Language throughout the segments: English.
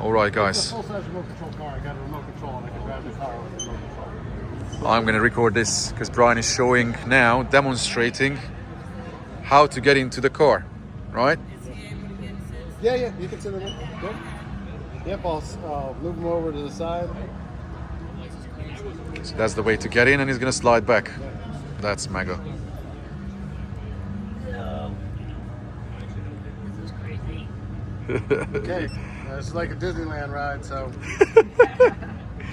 All right, It's a guys. full-size remote control car. I got a remote control and I can drive the car with a remote control. I'm going to record this because Brian is showing now, demonstrating how to get into the car, right? Yeah, you can sit in it. Yep. Yep, I'll move him over to the side. So that's the way to get in, and he's going to slide back. That's mega. Okay, it's like a Disneyland ride, so.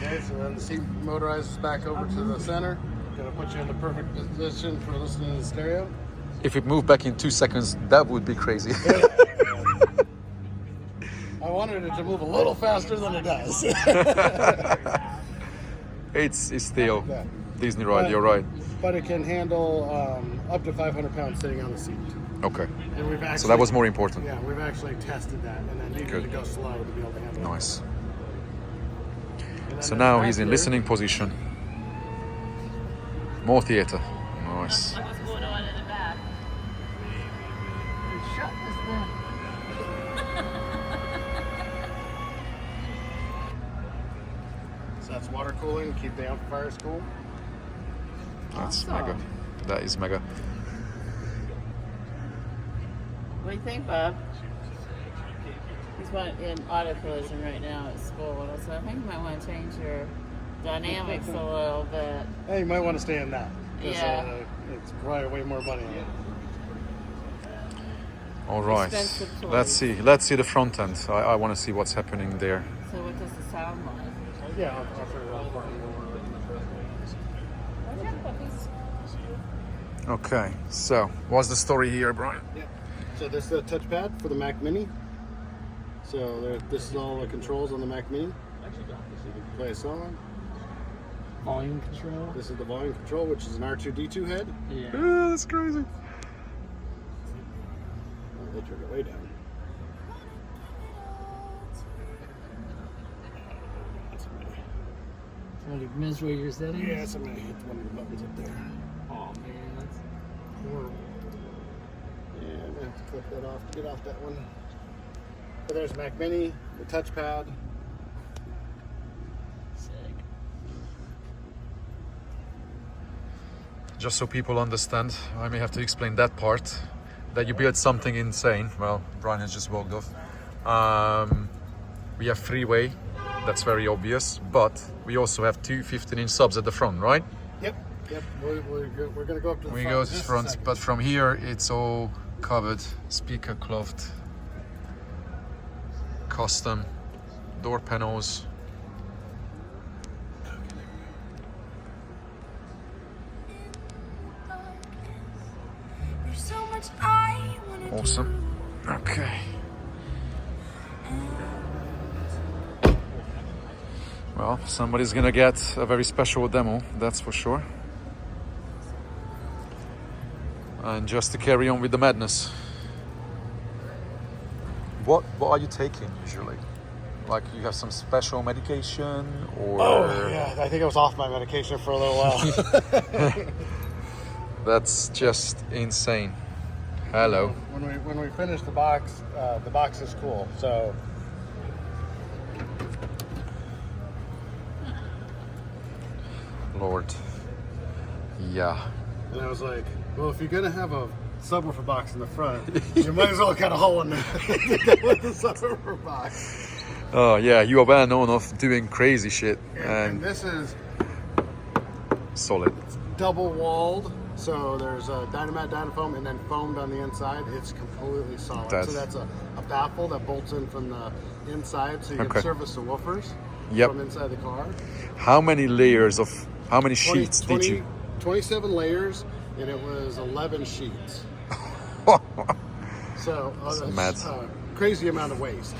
Okay, so then the seat motorizes back over to the center. Gonna put you in the perfect position for listening to the stereo. If it moved back in 2 seconds, that would be crazy. I wanted it to move a little faster than it does. It's still Yeah. Disney ride, you're right. But it can handle up to 500 pounds sitting on the seat. Okay. And we've actually, So that was more important. Yeah, we've actually tested that, and then needed Good. to go slow to be able to handle it. Nice. And then So in now the he's in back listening position. More theater. Nice. What's going on in the back? Shut this thing. So that's water cooling, keep the amplifiers cool. That's Awesome. mega. That is mega. What do you think, Bob? He's in auto collision right now at school, so I think you might want to change your dynamics a little bit. Hey, you might want to stay in that. 'Cause, Yeah. It's probably way more money in it. All right. Expensive toys. Let's see the front end. I want to see what's happening there. So what does it sound like? Yeah, I'll figure it out for you. Okay, puppies. Okay. So what's the story here, Brian? Yeah. So this is the touchpad for the Mac Mini. So this is all the controls on the Mac Mini. So you can play a song. Volume control. This is the volume control, which is an R2D2 head. Yeah. Yeah, that's crazy. Oh, they turned it way down. That's amazing. Trying to measure your settings. Yeah, so I'm gonna hit one of the buttons up there. Oh man, that's horrible. Yeah, I'm gonna have to click that off to get off that one. So there's Mac Mini, the touchpad. Sick. Just so people understand, I may have to explain that part. That you built something insane. Well, Brian has just walked off. We have three-way. That's very obvious. But we also have two 15-inch subs at the front, right? Yep. We're gonna go up to the We front. go in to the just a front, second. but from here it's all covered. Speaker cloth, custom door panels. Awesome. Okay. Well, somebody's gonna get a very special demo, that's for sure. And just to carry on with the madness. What are you taking usually? Like you have some special medication or Oh yeah, I think I was off my medication for a little while. That's just insane. Hello. When we finish the box is cool. So Lord. Yeah. and I was like, well, if you're gonna have a subwoofer box in the front, you might as well cut a hole in there with the subwoofer box. Oh yeah, you are well known of doing crazy shit And this is solid. double walled, so there's a Dynamat Dynafoam and then foamed on the inside. It's completely solid. So that's a baffle that bolts in from the inside, so you can service the woofers from inside the car. How many sheets did you? 27 layers, and it was 11 sheets. So that's mad. Crazy amount of waste.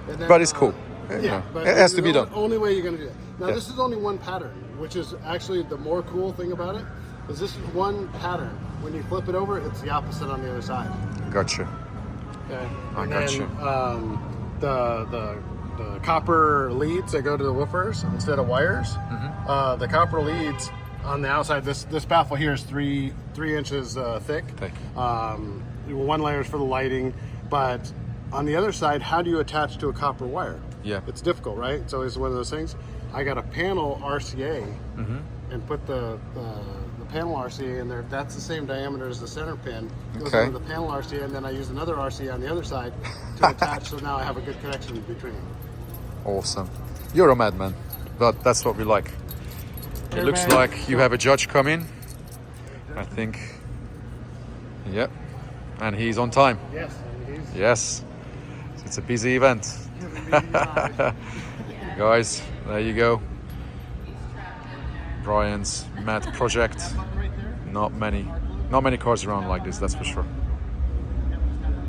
And then, But it's cool. Yeah, but it has to be the done. only way you're going to do it. Now, this is only one pattern, which is actually the more cool thing about it, is this is one pattern. When you flip it over, it's the opposite on the other side. Gotcha. Okay. I And gotcha. then the copper leads that go to the woofers instead of wires. The copper leads on the outside. This baffle here is three inches thick. One layer is for the lighting, but On the other side, how do you attach to a copper wire? Yeah. It's difficult, right? It's always one of those things. I got a panel RCA and put the panel RCA in there. That's the same diameter as the center pin. Goes into the panel RCA, and then I use another RCA on the other side to attach, so now I have a good connection between them. Awesome. You're a madman, but that's what we like. It looks like you have a judge coming. I think. Yep. And he's on time. Yes. Yes. It's a busy event. Guys, there you go. Brian's mad project. Not many cars around like this, that's for sure.